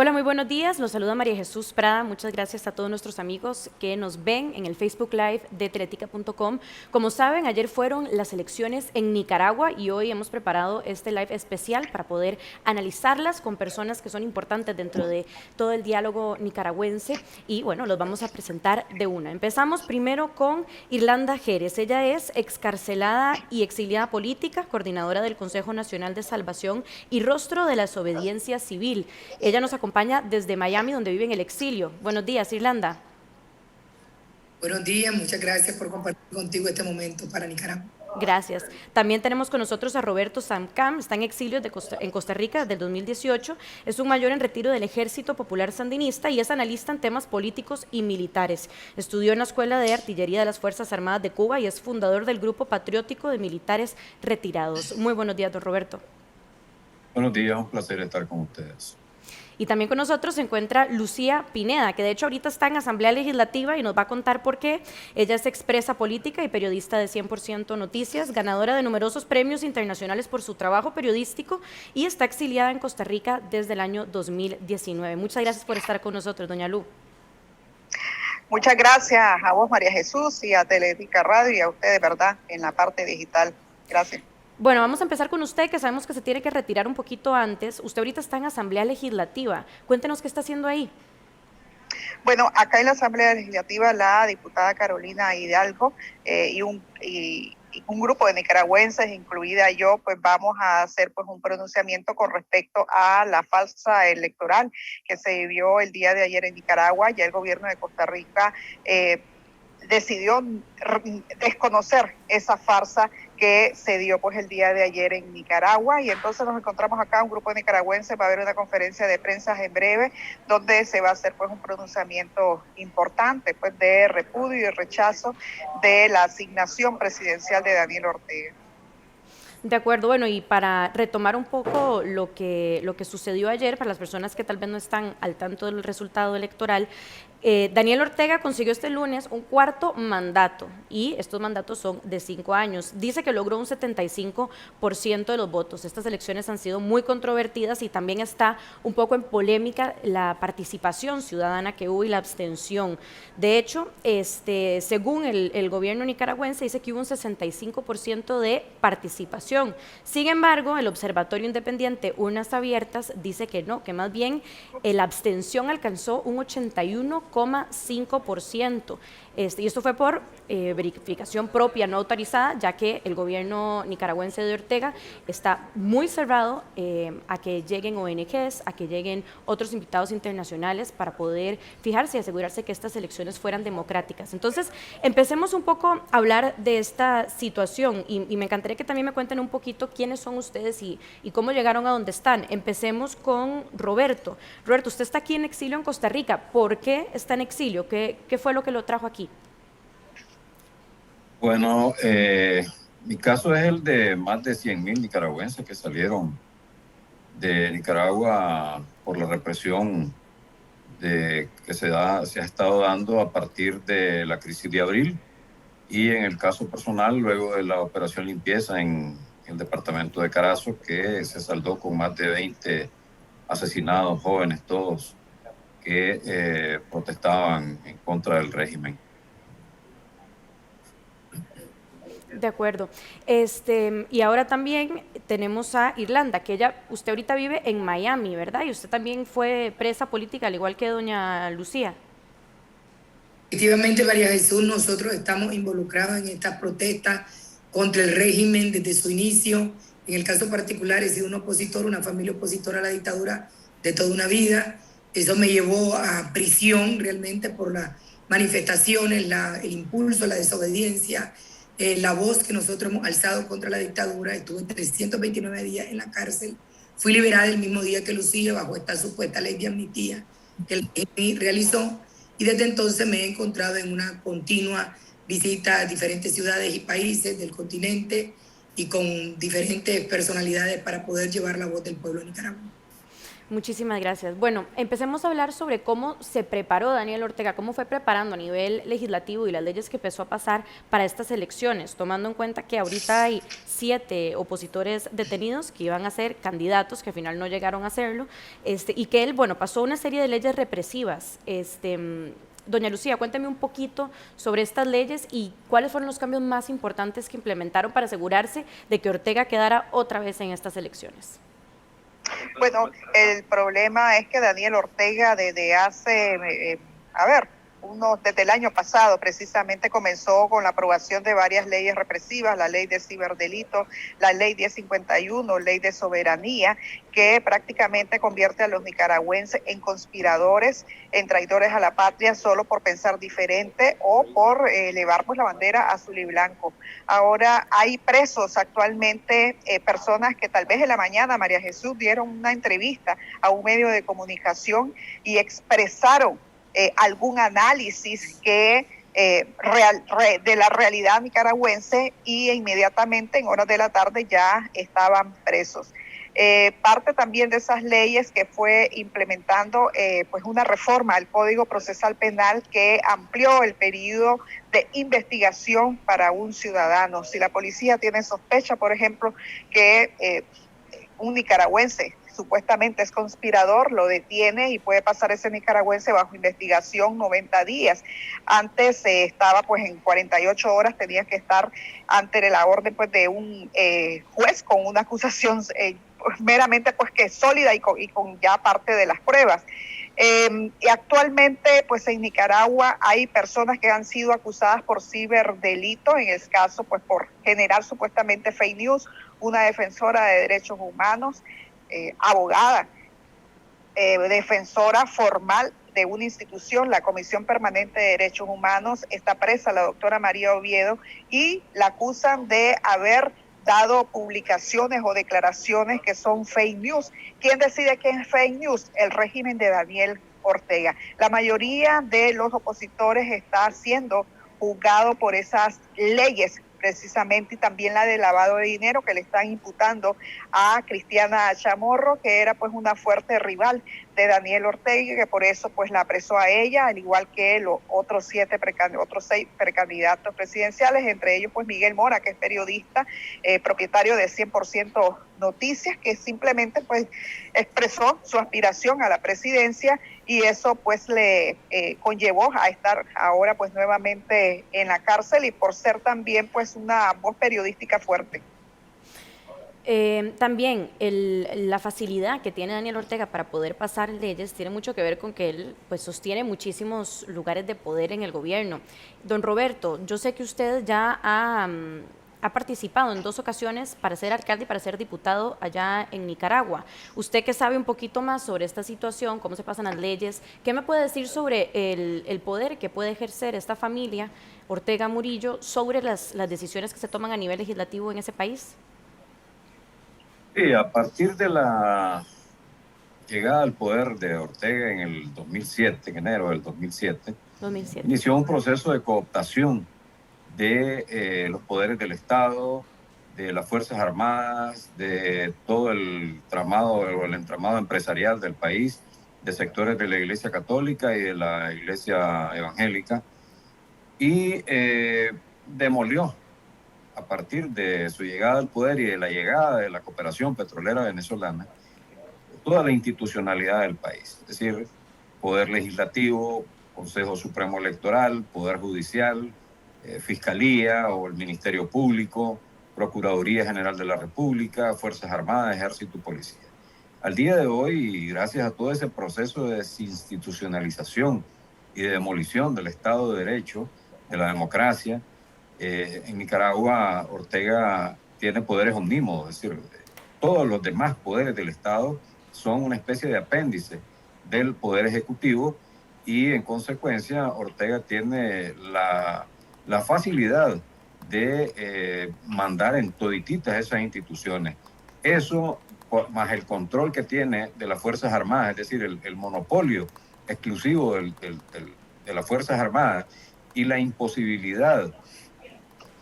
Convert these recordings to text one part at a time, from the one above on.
Hola, muy buenos días. Los saluda María Jesús Prada. Muchas gracias a todos nuestros amigos que nos ven en el Facebook Live de teletica.com. Como saben, ayer fueron las elecciones en Nicaragua y hoy hemos preparado este live especial para poder analizarlas con personas que son importantes dentro de todo el diálogo nicaragüense y bueno, los vamos a presentar de una. Empezamos primero con Irlanda Jerez. Ella es excarcelada y exiliada política, coordinadora del Consejo Nacional de Salvación y rostro de la desobediencia civil. Ella nos acompaña desde Miami, donde vive en el exilio. Buenos días, Irlanda. Buenos días, muchas gracias por compartir contigo este momento para Nicaragua. Gracias. También tenemos con nosotros a Roberto Samcam, está en exilio en Costa Rica desde el 2018, es un mayor en retiro del Ejército Popular Sandinista y es analista en temas políticos y militares. Estudió en la Escuela de Artillería de las Fuerzas Armadas de Cuba y es fundador del Grupo Patriótico de Militares Retirados. Muy buenos días, don Roberto. Buenos días, un placer estar con ustedes. Y también con nosotros se encuentra Lucía Pineda, que de hecho ahorita está en Asamblea Legislativa y nos va a contar por qué. Ella es expresa política y periodista de 100% Noticias, ganadora de numerosos premios internacionales por su trabajo periodístico y está exiliada en Costa Rica desde el año 2019. Muchas gracias por estar con nosotros, doña Lu. Muchas gracias a vos, María Jesús, y a Teletica Radio y a usted, de verdad, en la parte digital. Gracias. Bueno, vamos a empezar con usted, que sabemos que se tiene que retirar un poquito antes. Usted ahorita está en Asamblea Legislativa. Cuéntenos qué está haciendo ahí. Bueno, acá en la Asamblea Legislativa, la diputada Carolina Hidalgo y un grupo de nicaragüenses, incluida yo, pues vamos a hacer pues un pronunciamiento con respecto a la farsa electoral que se vivió el día de ayer en Nicaragua. Ya el gobierno de Costa Rica decidió desconocer esa farsa que se dio pues el día de ayer en Nicaragua, y entonces nos encontramos acá un grupo de nicaragüenses. Va a haber una conferencia de prensa en breve donde se va a hacer pues un pronunciamiento importante pues de repudio y rechazo de la asignación presidencial de Daniel Ortega. De acuerdo, bueno, y para retomar un poco lo que sucedió ayer, para las personas que tal vez no están al tanto del resultado electoral, Daniel Ortega consiguió este lunes un cuarto mandato y estos mandatos son de 5 años. Dice que logró un 75% de los votos. Estas elecciones han sido muy controvertidas y también está un poco en polémica la participación ciudadana que hubo y la abstención. De hecho, según el gobierno nicaragüense, dice que hubo un 65% de participación. Sin embargo, el Observatorio Independiente Urnas Abiertas dice que no, que más bien la abstención alcanzó un 81,5%. Y esto fue por verificación propia no autorizada, ya que el gobierno nicaragüense de Ortega está muy cerrado a que lleguen ONGs, a que lleguen otros invitados internacionales para poder fijarse y asegurarse que estas elecciones fueran democráticas. Entonces, empecemos un poco a hablar de esta situación y me encantaría que también me cuenten un poquito quiénes son ustedes y cómo llegaron a donde están. Empecemos con Roberto. Roberto, usted está aquí en exilio en Costa Rica. ¿Por qué está en exilio? ¿Qué fue lo que lo trajo aquí? Bueno, mi caso es el de más de 100,000 nicaragüenses que salieron de Nicaragua por la represión que se ha estado dando a partir de la crisis de abril, y en el caso personal, luego de la operación limpieza en el departamento de Carazo, que se saldó con más de 20 asesinados, jóvenes todos, que protestaban en contra del régimen. De acuerdo. Y ahora también tenemos a Irlanda, que usted ahorita vive en Miami, ¿verdad? Y usted también fue presa política, al igual que doña Lucía. Efectivamente, María Jesús, nosotros estamos involucrados en estas protestas contra el régimen desde su inicio. En el caso particular, he sido un opositor, una familia opositora a la dictadura de toda una vida. Eso me llevó a prisión realmente por las manifestaciones, el impulso, la desobediencia, la voz que nosotros hemos alzado contra la dictadura. Estuve 329 días en la cárcel. Fui liberada el mismo día que Lucía bajo esta supuesta ley de amnistía que el régimen realizó. Y desde entonces me he encontrado en una continua visita a diferentes ciudades y países del continente y con diferentes personalidades para poder llevar la voz del pueblo nicaragüense. Muchísimas gracias. Bueno, empecemos a hablar sobre cómo se preparó Daniel Ortega, cómo fue preparando a nivel legislativo y las leyes que empezó a pasar para estas elecciones, tomando en cuenta que ahorita hay 7 opositores detenidos que iban a ser candidatos, que al final no llegaron a hacerlo, y que él, bueno, pasó una serie de leyes represivas. Doña Lucía, cuénteme un poquito sobre estas leyes y cuáles fueron los cambios más importantes que implementaron para asegurarse de que Ortega quedara otra vez en estas elecciones. Bueno, el problema es que Daniel Ortega desde hace, desde el año pasado precisamente comenzó con la aprobación de varias leyes represivas, la ley de ciberdelito, la ley 1051, ley de soberanía, que prácticamente convierte a los nicaragüenses en conspiradores, en traidores a la patria solo por pensar diferente o por elevar pues la bandera azul y blanco. Ahora hay presos actualmente, personas que tal vez en la mañana, María Jesús, dieron una entrevista a un medio de comunicación y expresaron algún análisis que de la realidad nicaragüense y inmediatamente en horas de la tarde ya estaban presos. Parte también de esas leyes que fue implementando pues una reforma al Código Procesal Penal que amplió el periodo de investigación para un ciudadano. Si la policía tiene sospecha, por ejemplo, que un nicaragüense supuestamente es conspirador, lo detiene y puede pasar ese nicaragüense bajo investigación 90 días. Antes estaba pues en 48 horas, tenía que estar ante la orden pues de un juez con una acusación meramente pues que es sólida y con ya parte de las pruebas. Y actualmente, pues en Nicaragua hay personas que han sido acusadas por ciberdelito, en el caso, pues por generar supuestamente fake news, una defensora de derechos humanos, abogada, defensora formal de una institución, la Comisión Permanente de Derechos Humanos, está presa la doctora María Oviedo y la acusan de haber dado publicaciones o declaraciones que son fake news. ¿Quién decide qué es fake news? El régimen de Daniel Ortega. La mayoría de los opositores está siendo juzgado por esas leyes precisamente, y también la de lavado de dinero que le están imputando a Cristiana Chamorro, que era pues una fuerte rival de Daniel Ortega, que por eso pues la apresó a ella, al igual que los otros 6 precandidatos presidenciales, entre ellos pues Miguel Mora, que es periodista, propietario de 100% Noticias, que simplemente pues expresó su aspiración a la presidencia y eso pues le conllevó a estar ahora pues nuevamente en la cárcel y por ser también pues una voz periodística fuerte. También la facilidad que tiene Daniel Ortega para poder pasar leyes tiene mucho que ver con que él pues sostiene muchísimos lugares de poder en el gobierno. Don Roberto, yo sé que usted ya ha participado en 2 ocasiones para ser alcalde y para ser diputado allá en Nicaragua. Usted que sabe un poquito más sobre esta situación, cómo se pasan las leyes, ¿qué me puede decir sobre el poder que puede ejercer esta familia Ortega Murillo sobre las decisiones que se toman a nivel legislativo en ese país? Sí, a partir de la llegada al poder de Ortega en el 2007, en enero del 2007, inició un proceso de cooptación de los poderes del Estado, de las Fuerzas Armadas, de todo el entramado empresarial del país, de sectores de la Iglesia Católica y de la Iglesia Evangélica, y demolió, a partir de su llegada al poder y de la llegada de la cooperación petrolera venezolana, toda la institucionalidad del país, es decir, poder legislativo, Consejo Supremo Electoral, Poder Judicial, Fiscalía o el Ministerio Público, Procuraduría General de la República, Fuerzas Armadas, Ejército y Policía. Al día de hoy, gracias a todo ese proceso de desinstitucionalización y de demolición del Estado de Derecho, de la democracia, en Nicaragua Ortega tiene poderes omnímodos, es decir, todos los demás poderes del Estado son una especie de apéndice del Poder Ejecutivo y en consecuencia Ortega tiene la facilidad de mandar en todititas esas instituciones. Eso, más el control que tiene de las Fuerzas Armadas, es decir, el monopolio exclusivo de las Fuerzas Armadas y la imposibilidad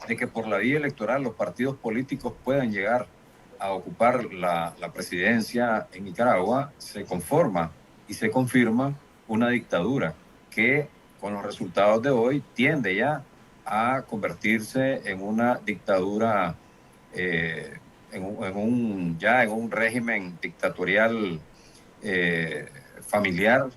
de que por la vía electoral los partidos políticos puedan llegar a ocupar la presidencia en Nicaragua, se conforma y se confirma una dictadura que con los resultados de hoy tiende ya a convertirse en una dictadura, en un régimen dictatorial familiar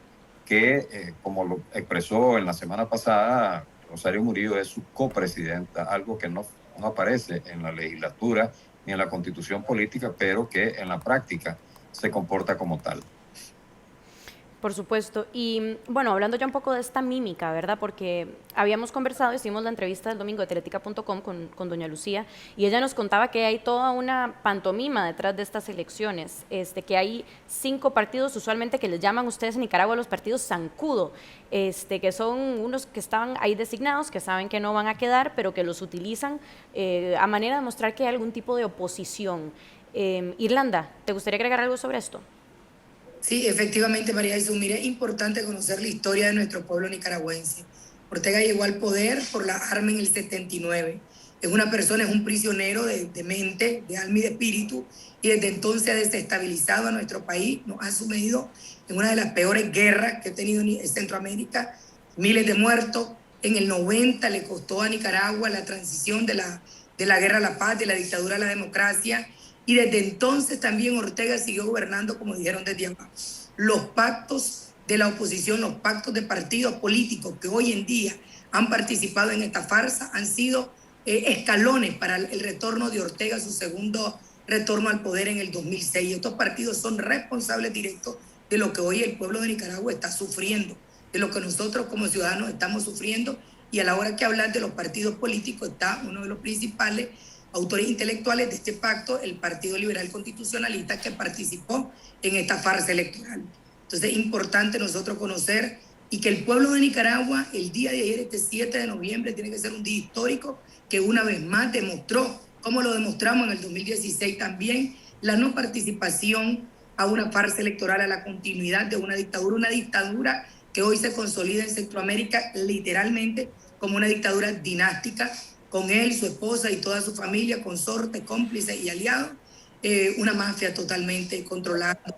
que, como lo expresó en la semana pasada, Rosario Murillo es su copresidenta, algo que no aparece en la legislatura ni en la constitución política, pero que en la práctica se comporta como tal. Por supuesto. Y bueno, hablando ya un poco de esta mímica, ¿verdad? Porque habíamos conversado, hicimos la entrevista del domingo de teletica.com con doña Lucía, y ella nos contaba que hay toda una pantomima detrás de estas elecciones, que hay 5 partidos usualmente que les llaman ustedes en Nicaragua los partidos zancudo, que son unos que estaban ahí designados, que saben que no van a quedar, pero que los utilizan a manera de mostrar que hay algún tipo de oposición. Irlanda, ¿te gustaría agregar algo sobre esto? Sí, efectivamente, María Jesús, mire, es importante conocer la historia de nuestro pueblo nicaragüense. Ortega llegó al poder por la arma en el 79. Es una persona, es un prisionero de mente, de alma y de espíritu, y desde entonces ha desestabilizado a nuestro país, nos ha sumido en una de las peores guerras que ha tenido Centroamérica, miles de muertos. En el 90 le costó a Nicaragua la transición de la guerra a la paz, de la dictadura a la democracia, y desde entonces también Ortega siguió gobernando, como dijeron desde abajo. Los pactos de la oposición, los pactos de partidos políticos que hoy en día han participado en esta farsa han sido escalones para el retorno de Ortega, su segundo retorno al poder en el 2006. Estos partidos son responsables directos de lo que hoy el pueblo de Nicaragua está sufriendo, de lo que nosotros como ciudadanos estamos sufriendo, y a la hora que hablar de los partidos políticos está uno de los principales autores intelectuales de este pacto, el Partido Liberal Constitucionalista, que participó en esta farsa electoral. Entonces es importante nosotros conocer y que el pueblo de Nicaragua, el día de ayer, este 7 de noviembre, tiene que ser un día histórico que una vez más demostró, como lo demostramos en el 2016 también, la no participación a una farsa electoral, a la continuidad de una dictadura que hoy se consolida en Centroamérica literalmente como una dictadura dinástica, con él, su esposa y toda su familia, consorte, cómplices y aliados, una mafia totalmente controlando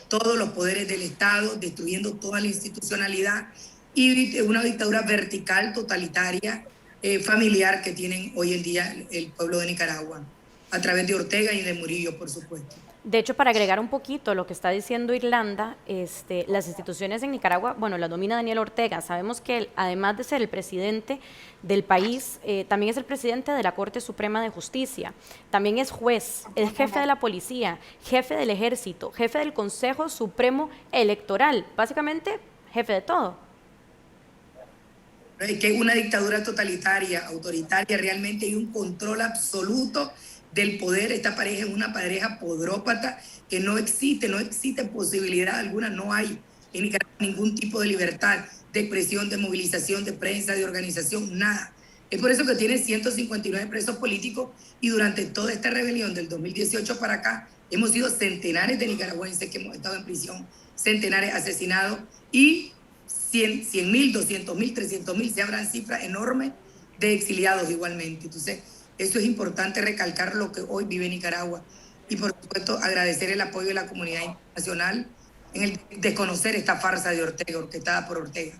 todos los poderes del Estado, destruyendo toda la institucionalidad, y una dictadura vertical, totalitaria, familiar que tienen hoy en día el pueblo de Nicaragua, a través de Ortega y de Murillo, por supuesto. De hecho, para agregar un poquito lo que está diciendo Irlanda, las instituciones en Nicaragua, bueno, las domina Daniel Ortega. Sabemos que él, además de ser el presidente del país, también es el presidente de la Corte Suprema de Justicia, también es juez, es jefe de la policía, jefe del ejército, jefe del Consejo Supremo Electoral, básicamente jefe de todo. Es que es una dictadura totalitaria, autoritaria realmente, y un control absoluto del poder. Esta pareja es una pareja podrópata que no existe posibilidad alguna, no hay en Nicaragua ningún tipo de libertad de expresión, de movilización, de prensa, de organización, nada. Es por eso que tiene 159 presos políticos, y durante toda esta rebelión del 2018 para acá hemos sido centenares de nicaragüenses que hemos estado en prisión, centenares asesinados, y 100.000, 200.000, 300.000, se habrán cifras enormes de exiliados igualmente. Entonces, eso es importante recalcar lo que hoy vive Nicaragua, y por supuesto agradecer el apoyo de la comunidad internacional en el desconocer esta farsa de Ortega, orquestada por Ortega.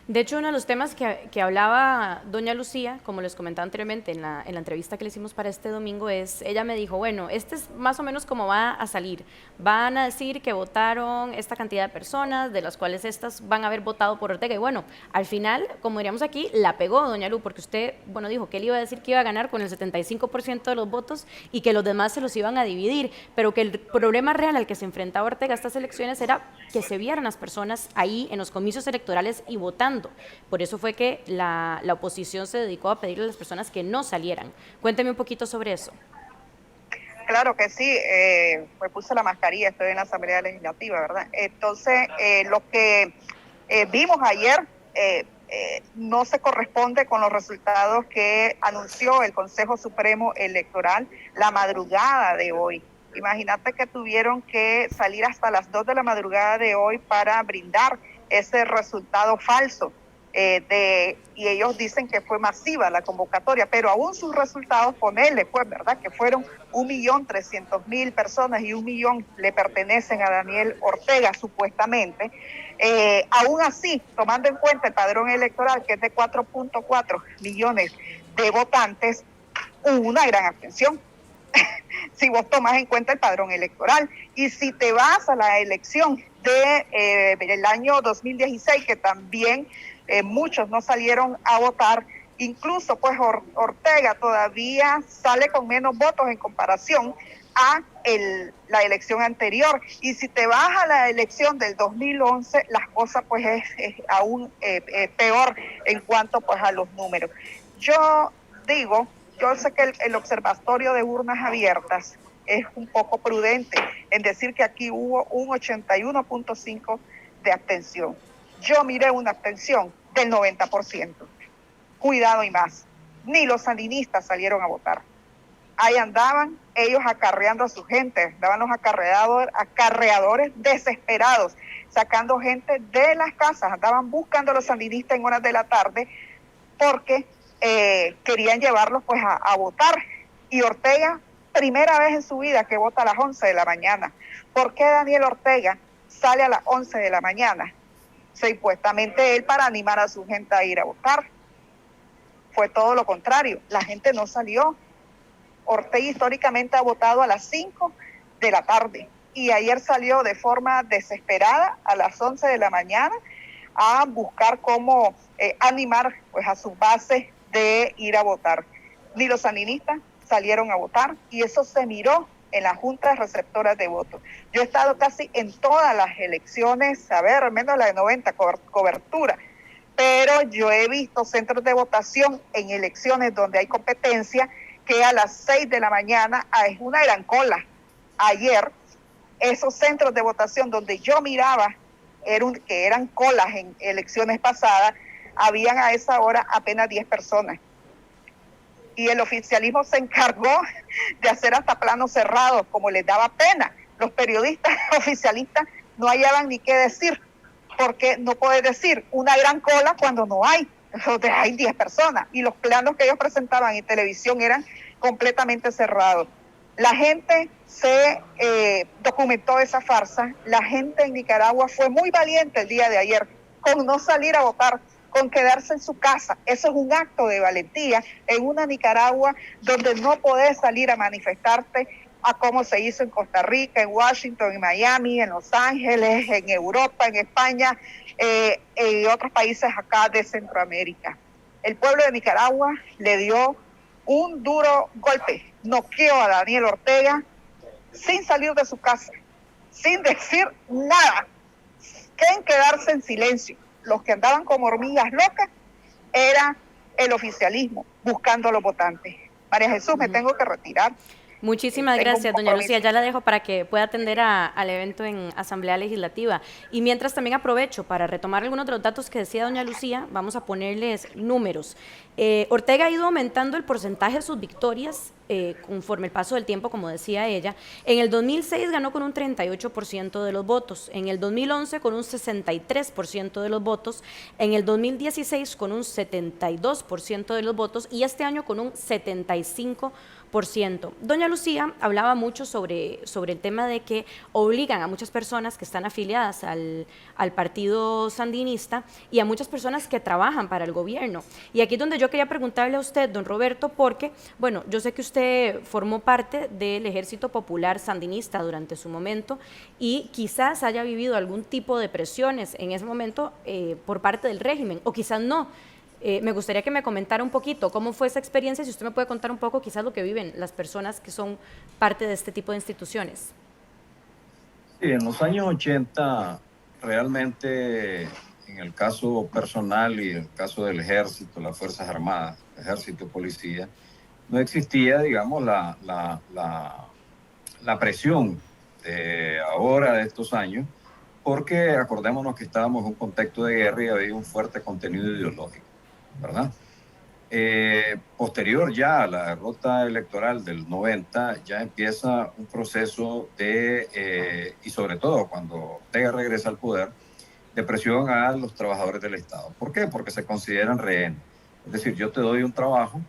De hecho, uno de los temas que hablaba doña Lucía, como les comentaba anteriormente en la entrevista que le hicimos para este domingo, ella me dijo, bueno, este es más o menos como va a salir. Van a decir que votaron esta cantidad de personas, de las cuales estas van a haber votado por Ortega. Y bueno, al final, como diríamos aquí, la pegó doña Lu, porque usted, bueno, dijo que él iba a decir que iba a ganar con el 75% de los votos y que los demás se los iban a dividir, pero que el problema real al que se enfrentaba Ortega a estas elecciones era que se vieran las personas ahí en los comicios electorales y votando. Por eso fue que la oposición se dedicó a pedirle a las personas que no salieran. Cuénteme un poquito sobre eso. Claro que sí, me puse la mascarilla, estoy en la Asamblea Legislativa, ¿verdad? Entonces, lo que vimos ayer no se corresponde con los resultados que anunció el Consejo Supremo Electoral la madrugada de hoy. Imagínate que tuvieron que salir hasta las 2 de la madrugada de hoy para brindar ese resultado falso. y ellos dicen que fue masiva la convocatoria, pero aún sus resultados, ponerle, pues, ¿verdad? Que fueron 1.300.000 personas y 1 millón le pertenecen a Daniel Ortega, supuestamente. Aún así, tomando en cuenta el padrón electoral, que es de 4.4 millones de votantes, hubo una gran abstención. Si vos tomás en cuenta el padrón electoral. Y si te vas a la elección del año 2016, que también muchos no salieron a votar, incluso pues Ortega todavía sale con menos votos en comparación a la elección anterior. Y si te vas a la elección del 2011, las cosas pues es aún peor en cuanto pues a los números. Yo sé que el observatorio de urnas abiertas es un poco prudente en decir que aquí hubo un 81.5% de abstención. Yo miré una abstención del 90%. Cuidado y más. Ni los sandinistas salieron a votar. Ahí andaban ellos acarreando a su gente, andaban los acarreadores desesperados, sacando gente de las casas, andaban buscando a los sandinistas en horas de la tarde porque querían llevarlos pues a votar. Y Ortega, primera vez en su vida que vota a las 11 de la mañana. ¿Por qué Daniel Ortega sale a las 11 de la mañana? Supuestamente él para animar a su gente a ir a votar. Fue todo lo contrario, la gente no salió. Ortega históricamente ha votado a las 5 de la tarde y ayer salió de forma desesperada a las 11 de la mañana a buscar cómo animar pues a sus bases de ir a votar. Ni los sandinistas salieron a votar y eso se miró en las juntas receptoras de votos. Yo he estado casi en todas las elecciones, al menos la de 90, cobertura, pero yo he visto centros de votación en elecciones donde hay competencia que a las 6 de la mañana es una gran cola. Ayer, esos centros de votación donde yo miraba que eran colas en elecciones pasadas, habían a esa hora apenas 10 personas. Y el oficialismo se encargó de hacer hasta planos cerrados, como les daba pena. Los periodistas oficialistas no hallaban ni qué decir, porque no puedes decir una gran cola cuando no hay, donde hay 10 personas. Y los planos que ellos presentaban en televisión eran completamente cerrados. La gente se documentó esa farsa. La gente en Nicaragua fue muy valiente el día de ayer con no salir a votar, con quedarse en su casa. Eso es un acto de valentía en una Nicaragua donde no podés salir a manifestarte a cómo se hizo en Costa Rica, en Washington, en Miami, en Los Ángeles, en Europa, en España, y otros países acá de Centroamérica. El pueblo de Nicaragua le dio un duro golpe, noqueó a Daniel Ortega sin salir de su casa, sin decir nada, en quedarse en silencio. Los que andaban como hormigas locas era el oficialismo buscando a los votantes. María Jesús, me tengo que retirar. Muchísimas gracias, doña Lucía. Ya la dejo para que pueda atender al evento en Asamblea Legislativa. Y mientras también aprovecho para retomar algunos de los datos que decía doña Lucía, vamos a ponerles números. Ortega ha ido aumentando el porcentaje de sus victorias conforme el paso del tiempo, como decía ella. En el 2006 ganó con un 38% de los votos, en el 2011 con un 63% de los votos, en el 2016 con un 72% de los votos y este año con un 75%. Doña Lucía hablaba mucho sobre el tema de que obligan a muchas personas que están afiliadas al partido sandinista y a muchas personas que trabajan para el gobierno. Y aquí es donde yo quería preguntarle a usted, don Roberto, porque, bueno, yo sé que usted formó parte del Ejército Popular Sandinista durante su momento y quizás haya vivido algún tipo de presiones en ese momento por parte del régimen, o quizás no. Me gustaría que me comentara un poquito cómo fue esa experiencia, si usted me puede contar un poco quizás lo que viven las personas que son parte de este tipo de instituciones. Sí, en los años 80, realmente, en el caso personal y en el caso del ejército, las Fuerzas Armadas, ejército, policía, no existía, digamos, la presión de ahora, de estos años, porque acordémonos que estábamos en un contexto de guerra y había un fuerte contenido ideológico, ¿verdad? Posterior ya a la derrota electoral del 90, ya empieza un proceso y sobre todo cuando Ortega regresa al poder, de presión a los trabajadores del Estado. ¿Por qué? Porque se consideran rehenes. Es decir, yo te doy un trabajo,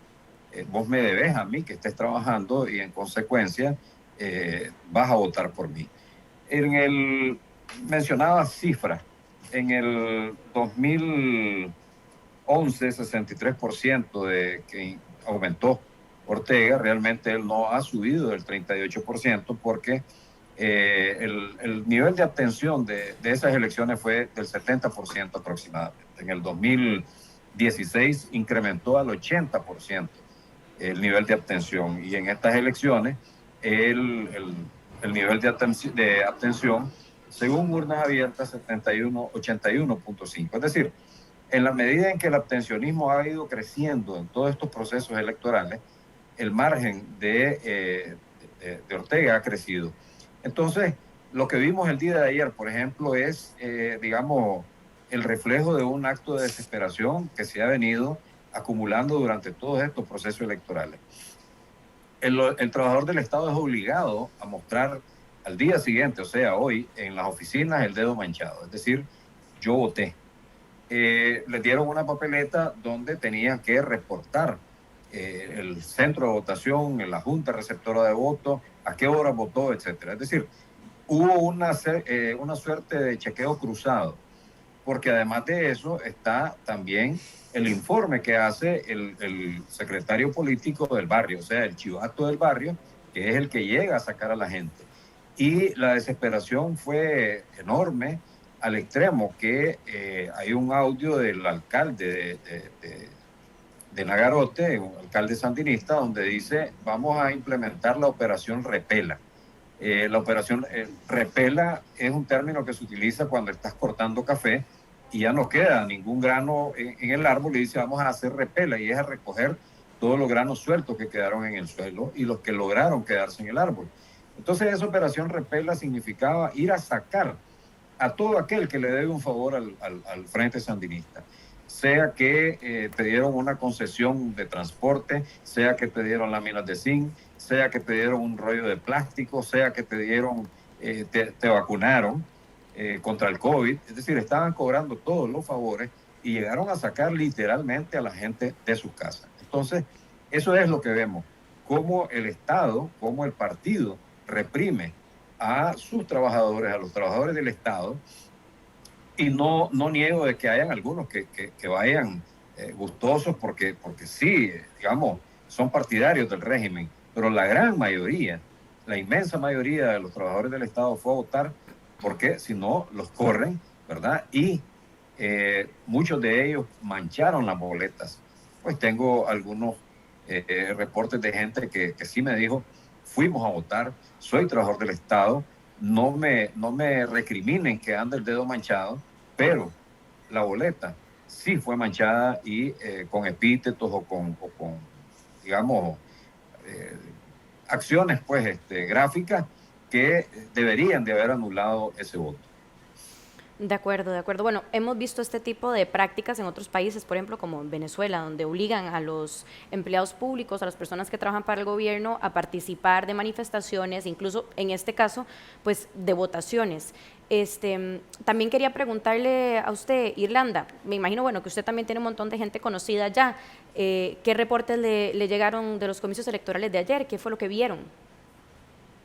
vos me debes a mí que estés trabajando y en consecuencia vas a votar por mí. Mencionaba cifras, en el 2011 63% de que aumentó Ortega, realmente él no ha subido del 38% porque el nivel de abstención de esas elecciones fue del 70% aproximadamente. En el 2016 incrementó al 80% el nivel de abstención y en estas elecciones el nivel de abstención, según urnas abiertas, 81.5. Es decir, en la medida en que el abstencionismo ha ido creciendo en todos estos procesos electorales, el margen de Ortega ha crecido. Entonces, lo que vimos el día de ayer, por ejemplo, es, digamos, el reflejo de un acto de desesperación que se ha venido acumulando durante todos estos procesos electorales. El trabajador del Estado es obligado a mostrar al día siguiente, o sea, hoy, en las oficinas, el dedo manchado. Es decir, yo voté. Les dieron una papeleta donde tenían que reportar el centro de votación, en la junta receptora de votos, a qué hora votó, etcétera. Es decir, hubo una suerte de chequeo cruzado, porque además de eso está también el informe que hace el secretario político del barrio, o sea, el chivato del barrio, que es el que llega a sacar a la gente. Y la desesperación fue enorme, al extremo que hay un audio del alcalde de Nagarote, un alcalde sandinista, donde dice, vamos a implementar la operación Repela. La operación Repela es un término que se utiliza cuando estás cortando café y ya no queda ningún grano en el árbol y dice, vamos a hacer Repela, y es a recoger todos los granos sueltos que quedaron en el suelo y los que lograron quedarse en el árbol. Entonces esa operación Repela significaba ir a sacar a todo aquel que le debe un favor al Frente Sandinista, sea que te dieron una concesión de transporte, sea que te dieron láminas de zinc, sea que te dieron un rollo de plástico, sea que te dieron, te vacunaron contra el COVID. Es decir, estaban cobrando todos los favores y llegaron a sacar literalmente a la gente de sus casas. Entonces, eso es lo que vemos, cómo el Estado, cómo el partido reprime a sus trabajadores, a los trabajadores del Estado, y no niego de que hayan algunos que vayan gustosos porque sí, digamos, son partidarios del régimen, pero la gran mayoría, la inmensa mayoría de los trabajadores del Estado fue a votar porque si no los corren, ¿verdad? Y muchos de ellos mancharon las boletas. Pues tengo algunos reportes de gente que sí me dijo, fuimos a votar, soy trabajador del Estado, no me recriminen que ande el dedo manchado, pero la boleta sí fue manchada y con epítetos o con digamos, acciones pues gráficas que deberían de haber anulado ese voto. De acuerdo, de acuerdo. Bueno, hemos visto este tipo de prácticas en otros países, por ejemplo, como en Venezuela, donde obligan a los empleados públicos, a las personas que trabajan para el gobierno, a participar de manifestaciones, incluso en este caso, pues de votaciones. También quería preguntarle a usted, Irlanda, me imagino, bueno, que usted también tiene un montón de gente conocida ya. ¿Qué reportes le llegaron de los comicios electorales de ayer? ¿Qué fue lo que vieron?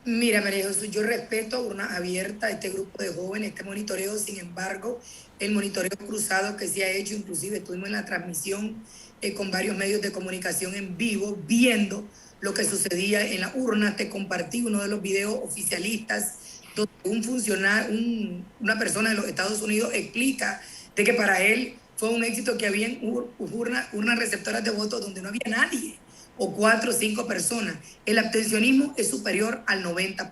Mira, María Jesús, yo respeto una abierta a este grupo de jóvenes, este monitoreo. Sin embargo, el monitoreo cruzado que se ha hecho, inclusive estuvimos en la transmisión con varios medios de comunicación en vivo, viendo lo que sucedía en la urna. Te compartí uno de los videos oficialistas donde un funcionario, una persona de los Estados Unidos explica de que para él fue un éxito que había urnas receptoras de votos donde no había nadie, o 4 o 5 personas. El abstencionismo es superior al 90%.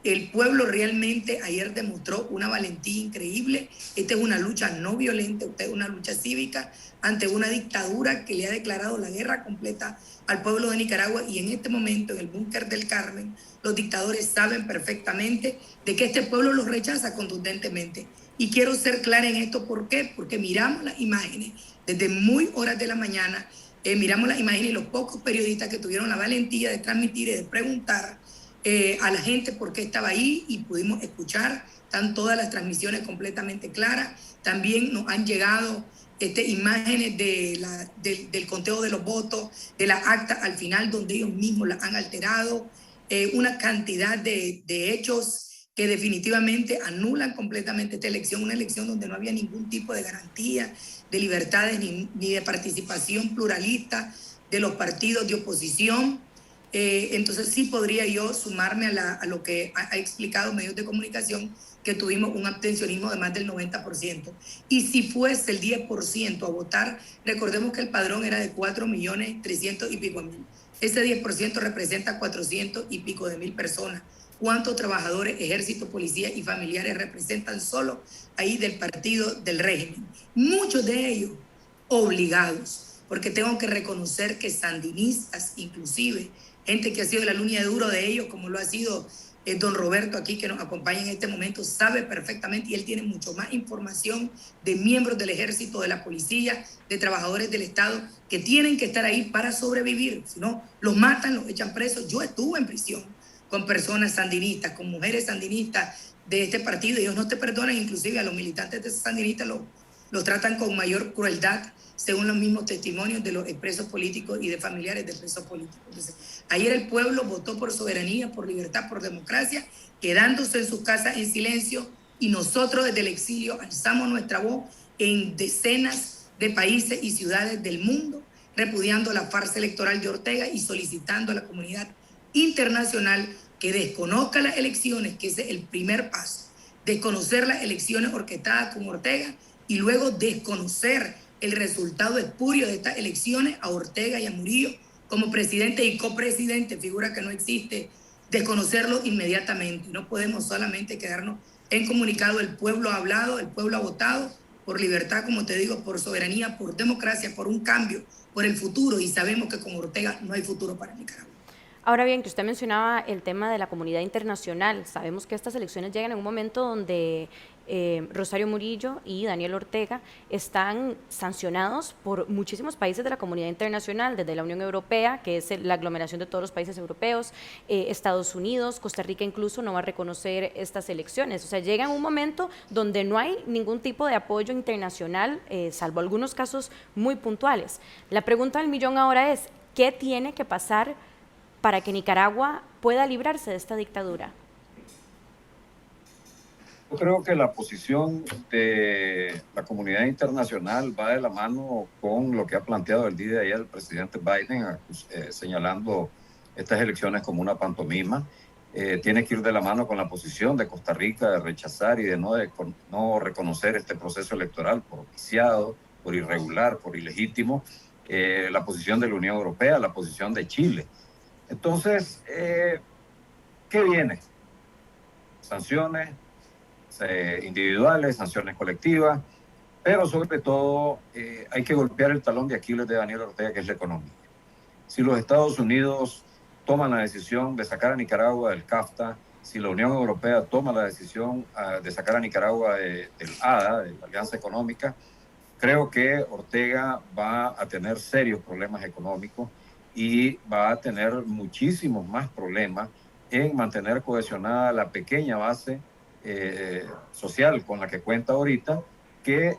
El pueblo realmente ayer demostró una valentía increíble. Esta es una lucha no violenta, esta es una lucha cívica ante una dictadura que le ha declarado la guerra completa al pueblo de Nicaragua, y en este momento en el búnker del Carmen los dictadores saben perfectamente de que este pueblo los rechaza contundentemente. Y quiero ser clara en esto. ¿Por qué? Porque miramos las imágenes desde muy horas de la mañana. Miramos las imágenes y los pocos periodistas que tuvieron la valentía de transmitir y de preguntar a la gente por qué estaba ahí y pudimos escuchar, están todas las transmisiones completamente claras. También nos han llegado imágenes del conteo de los votos, de las actas al final donde ellos mismos las han alterado, una cantidad de hechos que definitivamente anulan completamente esta elección, una elección donde no había ningún tipo de garantía de libertades ni de participación pluralista de los partidos de oposición. Entonces sí podría yo sumarme a lo que ha explicado medios de comunicación, que tuvimos un abstencionismo de más del 90%. Y si fuese el 10% a votar, recordemos que el padrón era de 4.300.000 y pico. Ese 10% representa 400 y pico de mil personas. ¿Cuántos trabajadores, ejército, policía y familiares representan solo ahí del partido del régimen? Muchos de ellos obligados, porque tengo que reconocer que sandinistas, inclusive, gente que ha sido la línea de duro de ellos, como lo ha sido don Roberto aquí, que nos acompaña en este momento, sabe perfectamente, y él tiene mucho más información de miembros del ejército, de la policía, de trabajadores del Estado, que tienen que estar ahí para sobrevivir. Si no, los matan, los echan presos. Yo estuve en prisión con personas sandinistas, con mujeres sandinistas de este partido, y ellos no te perdonan. Inclusive a los militantes de esos sandinistas los tratan con mayor crueldad, según los mismos testimonios de los presos políticos y de familiares de presos políticos. Entonces, ayer el pueblo votó por soberanía, por libertad, por democracia, quedándose en sus casas en silencio, y nosotros desde el exilio alzamos nuestra voz en decenas de países y ciudades del mundo, repudiando la farsa electoral de Ortega y solicitando a la comunidad internacional que desconozca las elecciones, que ese es el primer paso. Desconocer las elecciones orquestadas con Ortega y luego desconocer el resultado espurio de estas elecciones a Ortega y a Murillo como presidente y copresidente, figura que no existe, desconocerlo inmediatamente. No podemos solamente quedarnos en comunicado. El pueblo ha hablado, el pueblo ha votado por libertad, como te digo, por soberanía, por democracia, por un cambio, por el futuro, y sabemos que con Ortega no hay futuro para Nicaragua. Ahora bien, que usted mencionaba el tema de la comunidad internacional, sabemos que estas elecciones llegan en un momento donde Rosario Murillo y Daniel Ortega están sancionados por muchísimos países de la comunidad internacional, desde la Unión Europea, que es la aglomeración de todos los países europeos, Estados Unidos, Costa Rica incluso no va a reconocer estas elecciones. O sea, llega en un momento donde no hay ningún tipo de apoyo internacional, salvo algunos casos muy puntuales. La pregunta del millón ahora es, ¿qué tiene que pasar para que Nicaragua pueda librarse de esta dictadura? Yo creo que la posición de la comunidad internacional va de la mano con lo que ha planteado el día de ayer el presidente Biden, señalando estas elecciones como una pantomima. Tiene que ir de la mano con la posición de Costa Rica de rechazar y de no reconocer este proceso electoral por viciado, por irregular, por ilegítimo. La posición de la Unión Europea, la posición de Chile. Entonces, ¿qué viene? Sanciones individuales, sanciones colectivas, pero sobre todo hay que golpear el talón de Aquiles de Daniel Ortega, que es la economía. Si los Estados Unidos toman la decisión de sacar a Nicaragua del CAFTA, si la Unión Europea toma la decisión de sacar a Nicaragua del ADA, de la Alianza Económica, creo que Ortega va a tener serios problemas económicos y va a tener muchísimos más problemas en mantener cohesionada la pequeña base social con la que cuenta ahorita, que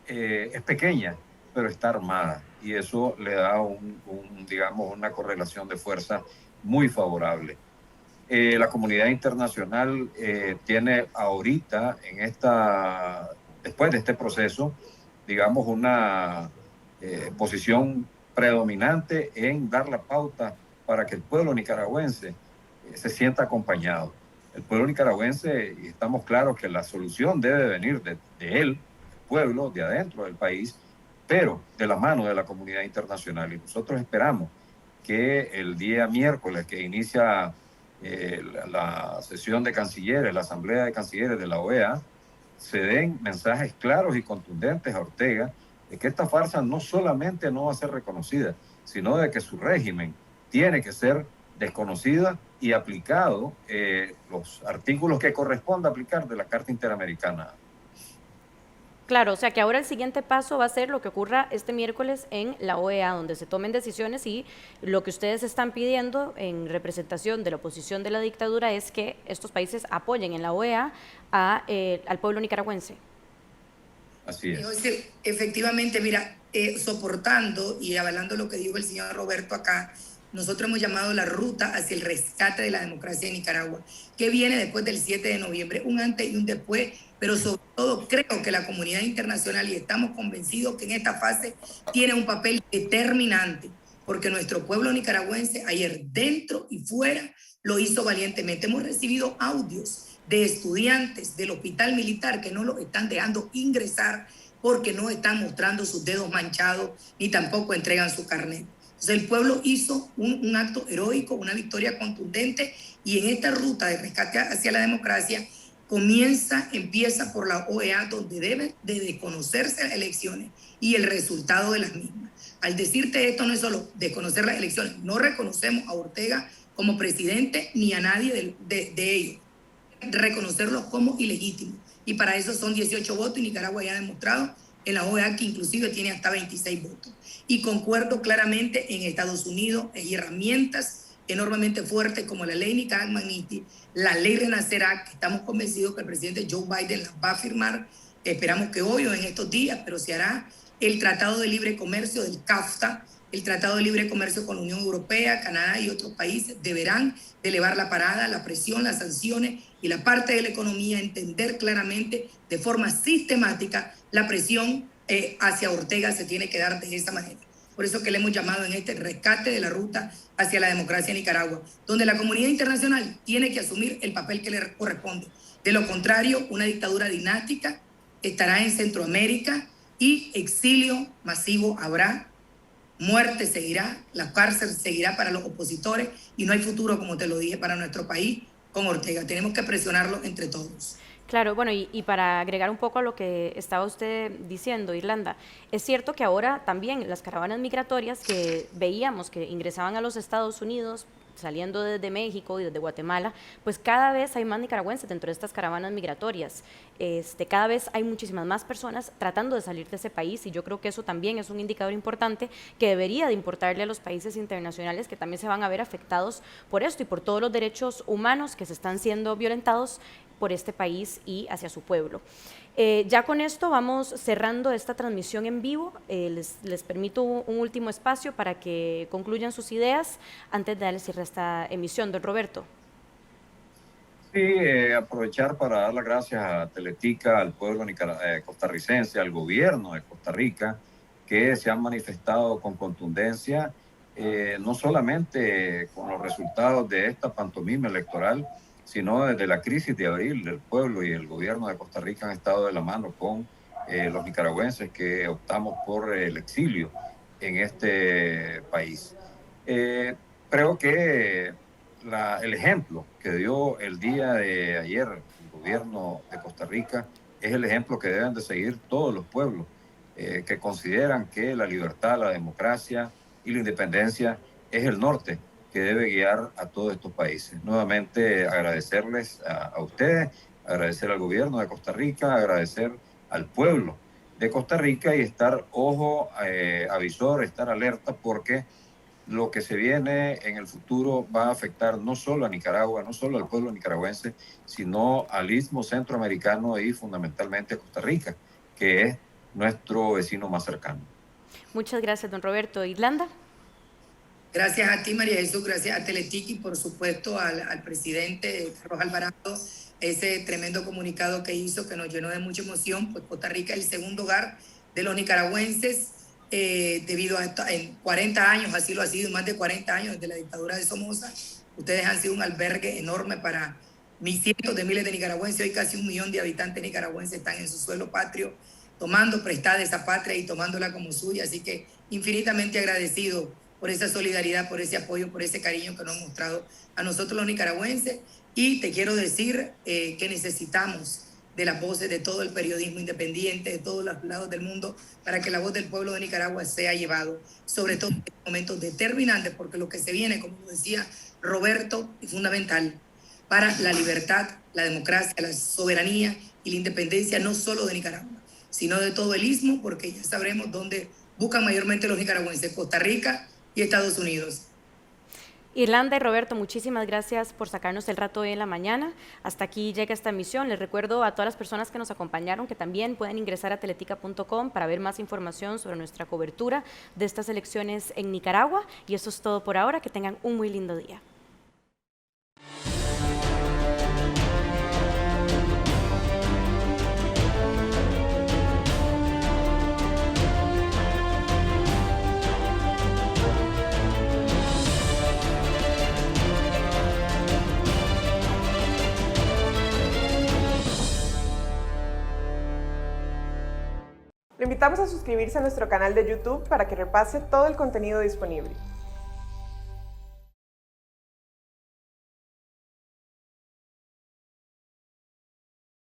es pequeña, pero está armada, y eso le da digamos, una correlación de fuerza muy favorable. La comunidad internacional tiene ahorita, después de este proceso, digamos, una posición predominante en dar la pauta para que el pueblo nicaragüense se sienta acompañado. El pueblo nicaragüense, y estamos claros que la solución debe venir de él, el pueblo, de adentro del país, pero de la mano de la comunidad internacional. Y nosotros esperamos que el día miércoles, que inicia la sesión de cancilleres, la asamblea de cancilleres de la OEA, se den mensajes claros y contundentes a Ortega de que esta farsa no solamente no va a ser reconocida, sino de que su régimen tiene que ser desconocida y aplicado los artículos que corresponde aplicar de la Carta Interamericana. Claro, o sea que ahora el siguiente paso va a ser lo que ocurra este miércoles en la OEA, donde se tomen decisiones y lo que ustedes están pidiendo en representación de la oposición de la dictadura es que estos países apoyen en la OEA al pueblo nicaragüense. Así es. Efectivamente, mira, soportando y avalando lo que dijo el señor Roberto acá, nosotros hemos llamado la ruta hacia el rescate de la democracia en Nicaragua, que viene después del 7 de noviembre, un antes y un después, pero sobre todo creo que la comunidad internacional, y estamos convencidos que en esta fase tiene un papel determinante, porque nuestro pueblo nicaragüense ayer dentro y fuera lo hizo valientemente. Hemos recibido audios de estudiantes del hospital militar que no los están dejando ingresar porque no están mostrando sus dedos manchados ni tampoco entregan su carnet. Entonces el pueblo hizo un acto heroico, una victoria contundente, y en esta ruta de rescate hacia la democracia empieza por la OEA, donde deben de conocerse las elecciones y el resultado de las mismas. Al decirte esto, no es solo desconocer las elecciones, no reconocemos a Ortega como presidente ni a nadie de ellos, reconocerlos como ilegítimos, y para eso son 18 votos, y Nicaragua ya ha demostrado en la OEA que inclusive tiene hasta 26 votos. Y concuerdo claramente, en Estados Unidos hay herramientas enormemente fuertes como la ley Nicaragua-Magnitsky, la ley Renacer Act, que estamos convencidos que el presidente Joe Biden las va a firmar, esperamos que hoy o en estos días, pero se hará el Tratado de Libre Comercio del CAFTA, el Tratado de Libre Comercio con la Unión Europea, Canadá y otros países deberán de elevar la parada, la presión, las sanciones y la parte de la economía, entender claramente de forma sistemática la presión hacia Ortega se tiene que dar de esa manera. Por eso que le hemos llamado en este rescate de la ruta hacia la democracia en Nicaragua, donde la comunidad internacional tiene que asumir el papel que le corresponde. De lo contrario, una dictadura dinástica estará en Centroamérica y exilio masivo habrá, muerte seguirá, la cárcel seguirá para los opositores y no hay futuro, como te lo dije, para nuestro país con Ortega. Tenemos que presionarlo entre todos. Claro, bueno, y para agregar un poco a lo que estaba usted diciendo, Irlanda, es cierto que ahora también las caravanas migratorias que veíamos que ingresaban a los Estados Unidos, saliendo desde México y desde Guatemala, pues cada vez hay más nicaragüenses dentro de estas caravanas migratorias. Cada vez hay muchísimas más personas tratando de salir de ese país, y yo creo que eso también es un indicador importante que debería de importarle a los países internacionales, que también se van a ver afectados por esto y por todos los derechos humanos que se están siendo violentados por este país y hacia su pueblo. Ya con esto vamos cerrando esta transmisión en vivo. Les permito un último espacio para que concluyan sus ideas antes de darle cierre a esta emisión. Don Roberto. Sí, aprovechar para dar las gracias a Teletica, al pueblo costarricense, al gobierno de Costa Rica, que se han manifestado con contundencia, no solamente con los resultados de esta pantomima electoral, sino desde la crisis de abril. El pueblo y el gobierno de Costa Rica han estado de la mano con los nicaragüenses que optamos por el exilio en este país. Creo que el ejemplo que dio el día de ayer el gobierno de Costa Rica es el ejemplo que deben de seguir todos los pueblos que consideran que la libertad, la democracia y la independencia es el norte que debe guiar a todos estos países. Nuevamente agradecerles a ustedes, agradecer al gobierno de Costa Rica, agradecer al pueblo de Costa Rica y estar ojo avisor, estar alerta, porque lo que se viene en el futuro va a afectar no solo a Nicaragua, no solo al pueblo nicaragüense, sino al istmo centroamericano y fundamentalmente a Costa Rica, que es nuestro vecino más cercano. Muchas gracias, don Roberto. Irlanda. Gracias a ti, María Jesús, gracias a Teletica y por supuesto al presidente Carlos Alvarado, ese tremendo comunicado que hizo que nos llenó de mucha emoción, pues Costa Rica es el segundo hogar de los nicaragüenses debido a esto, en 40 años, así lo ha sido, más de 40 años desde la dictadura de Somoza. Ustedes han sido un albergue enorme para cientos de miles de nicaragüenses. Hoy casi 1 millón de habitantes nicaragüenses están en su suelo patrio, tomando prestada esa patria y tomándola como suya, así que infinitamente agradecido por esa solidaridad, por ese apoyo, por ese cariño que nos han mostrado a nosotros los nicaragüenses. Y te quiero decir que necesitamos de las voces de todo el periodismo independiente, de todos los lados del mundo, para que la voz del pueblo de Nicaragua sea llevado, sobre todo en momentos determinantes, porque lo que se viene, como decía Roberto, es fundamental para la libertad, la democracia, la soberanía y la independencia, no solo de Nicaragua, sino de todo el istmo, porque ya sabremos dónde buscan mayormente los nicaragüenses, Costa Rica y Estados Unidos. Irlanda y Roberto, muchísimas gracias por sacarnos el rato hoy en la mañana. Hasta aquí llega esta emisión. Les recuerdo a todas las personas que nos acompañaron que también pueden ingresar a teletica.com para ver más información sobre nuestra cobertura de estas elecciones en Nicaragua. Y eso es todo por ahora. Que tengan un muy lindo día. Lo invitamos a suscribirse a nuestro canal de YouTube para que repase todo el contenido disponible.